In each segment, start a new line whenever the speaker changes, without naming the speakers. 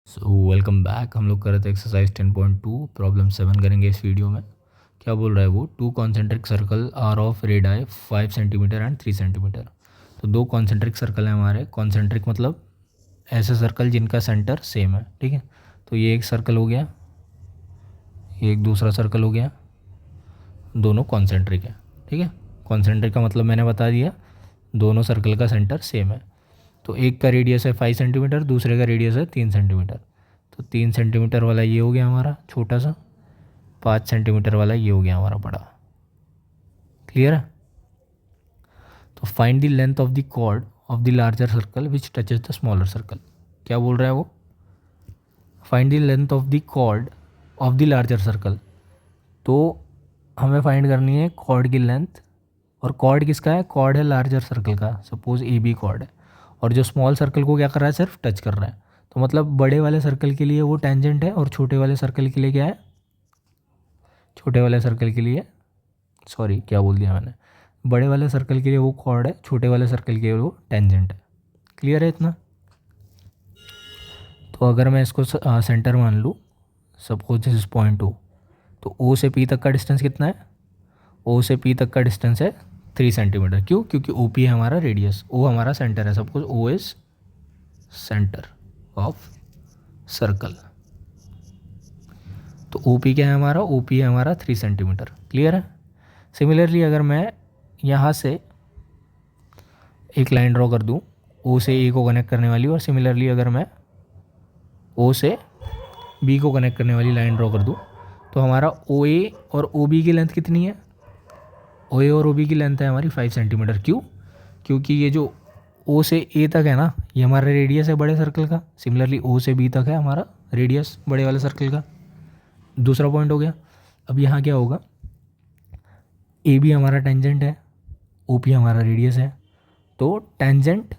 So welcome back. हम लोग कर रहे थे एक्सरसाइज 10.2 प्रॉब्लम 7 करेंगे इस वीडियो में। क्या बोल रहा है वो, two concentric circle are of radii 5 centimetre and 3 centimetre. तो दो कॉन्सेंट्रिक सर्कल हैं हमारे। कॉन्सेंट्रिक मतलब ऐसे सर्कल जिनका सेंटर सेम है, ठीक है। तो ये एक सर्कल हो गया, ये एक दूसरा सर्कल हो गया, दोनों कॉन्सेंट्रिक है, ठीक है। कॉन्सेंट्रिक का मतलब मैंने बता दिया, दोनों सर्कल का सेंटर सेम है। तो एक का रेडियस है 5 सेंटीमीटर, दूसरे का रेडियस है 3 सेंटीमीटर। तो 3 सेंटीमीटर वाला ये हो गया हमारा छोटा सा, 5 सेंटीमीटर वाला ये हो गया हमारा बड़ा। क्लियर है। तो find the length of the chord of the larger circle which touches the smaller circle. क्या बोल रहा है वो, find the length of the chord of the larger circle. तो हमें फाइंड करनी है कॉर्ड की लेंथ। और कॉर्ड किसका है, कॉर्ड है लार्जर सर्कल का, सपोज ए बी कॉर्ड है। और जो स्मॉल सर्कल को क्या कर रहा है, सिर्फ टच कर रहा है। तो मतलब बड़े वाले सर्कल के लिए वो टेंजेंट है और छोटे वाले सर्कल के लिए क्या है, छोटे वाले सर्कल के लिए, सॉरी क्या बोल दिया मैंने, बड़े वाले सर्कल के लिए वो कॉर्ड है, छोटे वाले सर्कल के लिए वो टेंजेंट है। क्लियर है इतना। तो अगर मैं इसको सेंटर मान लूँ, suppose this is point O, तो ओ से पी तक का डिस्टेंस कितना है, ओ से पी तक का डिस्टेंस है 3 सेंटीमीटर। क्यों, क्योंकि ओ पी है हमारा रेडियस, ओ हमारा सेंटर है, suppose O is centre of circle. तो ओ पी क्या है हमारा, ओ पी है हमारा 3 सेंटीमीटर। क्लियर है। सिमिलरली अगर मैं यहाँ से एक लाइन ड्रॉ कर दूँ ओ से ए को कनेक्ट करने वाली, और सिमिलरली अगर मैं ओ से बी को कनेक्ट करने वाली लाइन ड्रॉ कर दूँ, तो हमारा ओ ए और ओ बी की लेंथ कितनी है, ओ ए और ओ बी की लेंथ है हमारी 5 सेंटीमीटर। क्यों, क्योंकि ये जो ओ से ए तक है ना, ये हमारा रेडियस है बड़े सर्कल का। सिमिलरली ओ से बी तक है हमारा रेडियस बड़े वाले सर्कल का। दूसरा पॉइंट हो गया। अब यहाँ क्या होगा, ए बी हमारा टेंजेंट है, ओ पी हमारा रेडियस है। तो टेंजेंट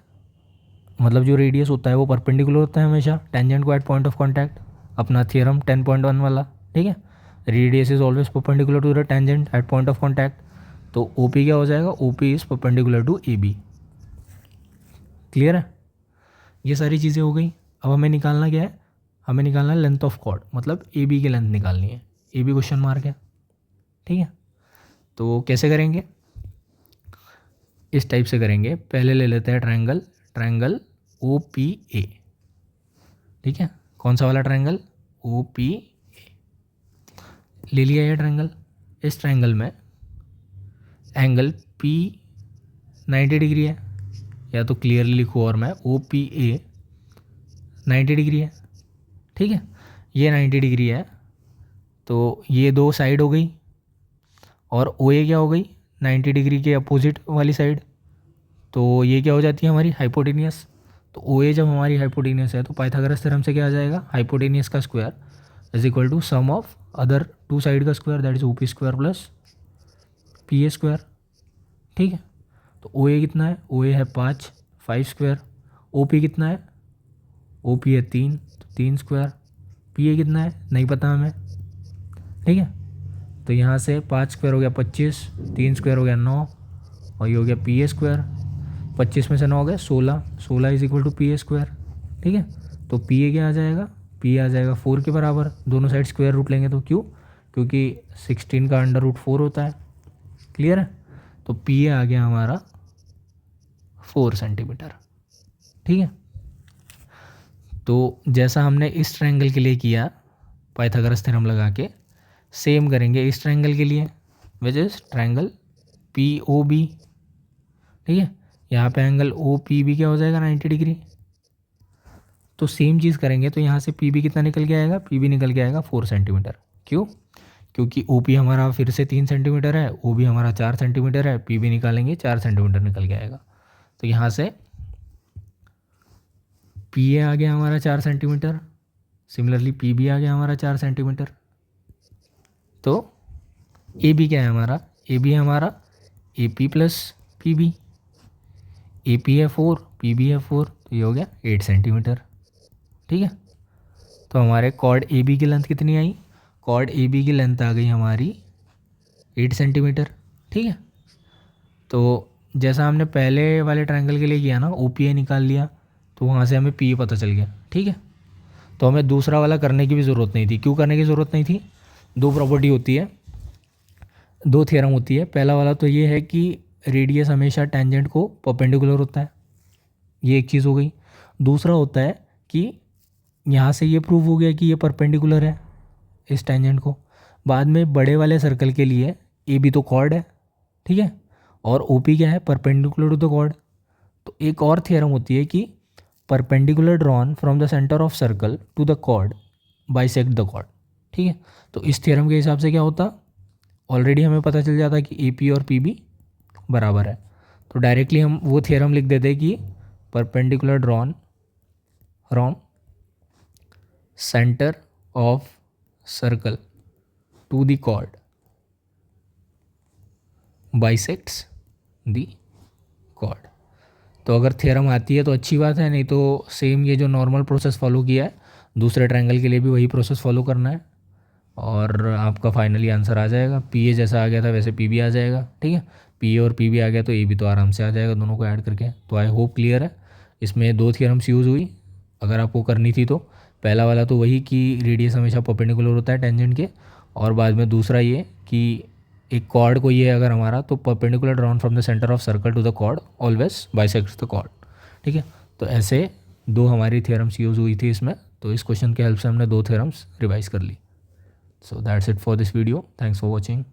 मतलब जो रेडियस होता है वो परपेंडिकुलर होता है हमेशा टेंजेंट को एट पॉइंट ऑफ कॉन्टैक्ट, अपना थियरम 10.1 वाला, ठीक है। Radius is always perpendicular to the tangent at point of contact. तो ओ पी क्या हो जाएगा, O P is perpendicular to A B. Clear है। ये सारी चीज़ें हो गई। अब हमें निकालना क्या है, हमें निकालना है लेंथ ऑफ कॉर्ड, मतलब ए बी की लेंथ निकालनी है। ए बी क्वेश्चन मार्क है, ठीक है। तो कैसे करेंगे, इस टाइप से करेंगे। पहले ले लेते हैं triangle, triangle O P A, ठीक है। कौन सा वाला ट्रायंगल, ओ पी ए ले लिया ये ट्रायंगल। इस ट्रायंगल में एंगल पी 90 डिग्री है, या तो क्लियरली लिखो और मैं ओ पी ए 90 डिग्री है, ठीक है। ये 90 डिग्री है, तो ये दो साइड हो गई। और ओ ए क्या हो गई, 90 डिग्री के अपोजिट वाली साइड। तो ये क्या हो जाती है हमारी हाइपोटेनियस। तो ओ ए जब हमारी हाइपोटेनियस है, तो पाइथागोरस थ्योरम से क्या आ जाएगा, हाइपोटेनियस का square is equal to sum of other two side का square, that is O P square plus P A square, ठीक है। तो ओ ए कितना है, ओ ए है 5 स्क्वायर। ओ पी कितना है, ओ पी है 3, तो 3 स्क्वायर। पी ए कितना है नहीं पता हमें, ठीक है। तो यहाँ से 5 स्क्वायर हो गया 25, 3 स्क्वायर हो गया 9, और ये हो गया पी ए स्क्वायर। 25 में से 9 हो गया 16, 16 is equal to P A square, ठीक है। तो पी ए क्या आ जाएगा, पी ए आ जाएगा 4 के बराबर। दोनों साइड स्क्वायर रूट लेंगे तो, क्यों, क्योंकि 16 का अंडर रूट 4 होता है। क्लियर है। तो पी ए आ गया हमारा 4 सेंटीमीटर, ठीक है। तो जैसा हमने इस ट्रायंगल के लिए किया पाइथागोरस थ्योरम लगा के, सेम करेंगे इस ट्रायंगल के लिए, which is triangle P O B, ठीक है। यहाँ पे एंगल ओ पी बी क्या हो जाएगा 90 डिग्री। तो सेम चीज़ करेंगे, तो यहाँ से पी बी कितना निकल के आएगा, पी बी निकल के आएगा 4 सेंटीमीटर। क्यों, क्योंकि ओ पी हमारा फिर से 3 सेंटीमीटर है, ओ बी हमारा 4 सेंटीमीटर है, पी बी निकालेंगे 4 सेंटीमीटर निकल के आएगा। तो यहाँ से पी ए आ गया हमारा 4 सेंटीमीटर, सिमिलरली पी बी आ गया हमारा 4 सेंटीमीटर। तो ए बी क्या है हमारा, ए बी है हमारा A P plus P B. A P है 4, पी बी है 4, तो ये हो गया 8 सेंटीमीटर, ठीक है। तो हमारे कॉर्ड ए बी की लेंथ कितनी आई, कॉर्ड ए बी की लेंथ आ गई हमारी 8 सेंटीमीटर, ठीक है। तो जैसा हमने पहले वाले ट्रायंगल के लिए किया ना, ओ पी ए निकाल लिया, तो वहाँ से हमें पी ए पता चल गया, ठीक है। तो हमें दूसरा वाला करने की भी ज़रूरत नहीं थी। क्यों करने की ज़रूरत नहीं थी? दो प्रॉपर्टी होती है, दो थ्योरम होती है। पहला वाला तो ये है कि रेडियस हमेशा टेंजेंट को परपेंडिकुलर होता है, ये एक चीज़ हो गई। दूसरा होता है कि यहाँ से ये प्रूव हो गया कि ये परपेंडिकुलर है इस टेंजेंट को। बाद में बड़े वाले सर्कल के लिए ए भी तो कॉर्ड है, ठीक है, और ओ पी क्या है? Perpendicular to the chord. तो एक और थ्योरम होती है कि perpendicular drawn from the centre of circle to the chord bisect the chord, ठीक है। तो इस थ्योरम के हिसाब से क्या होता? ऑलरेडी हमें पता चल जाता कि ए पी और पी बी बराबर है, तो डायरेक्टली हम वो थ्योरम लिख देते कि perpendicular drawn from centre of circle to the chord bisects the chord. तो अगर थ्योरम आती है तो अच्छी बात है, नहीं तो सेम ये जो नॉर्मल प्रोसेस फॉलो किया है दूसरे ट्रायंगल के लिए भी वही प्रोसेस फॉलो करना है और आपका फाइनली आंसर आ जाएगा। पी ए जैसा आ गया था वैसे पी बी आ जाएगा, ठीक है। पी ए और पी बी आ गया तो ए बी तो आराम से आ जाएगा दोनों को ऐड करके। तो आई होप क्लियर है। इसमें दो थ्योरम्स यूज़ हुई अगर आपको करनी थी तो। पहला वाला तो वही कि रेडियस हमेशा परपेंडिकुलर होता है टेंजेंट के, और बाद में दूसरा ये कि एक कॉर्ड को ये अगर हमारा तो perpendicular drawn from the centre of circle to the chord always bisects the chord, ठीक है। तो ऐसे दो हमारी थ्योरम्स यूज़ हुई थी इसमें। तो इस क्वेश्चन के हेल्प से हमने दो थ्योरम्स रिवाइज कर ली। So that's it for this video. Thanks for watching.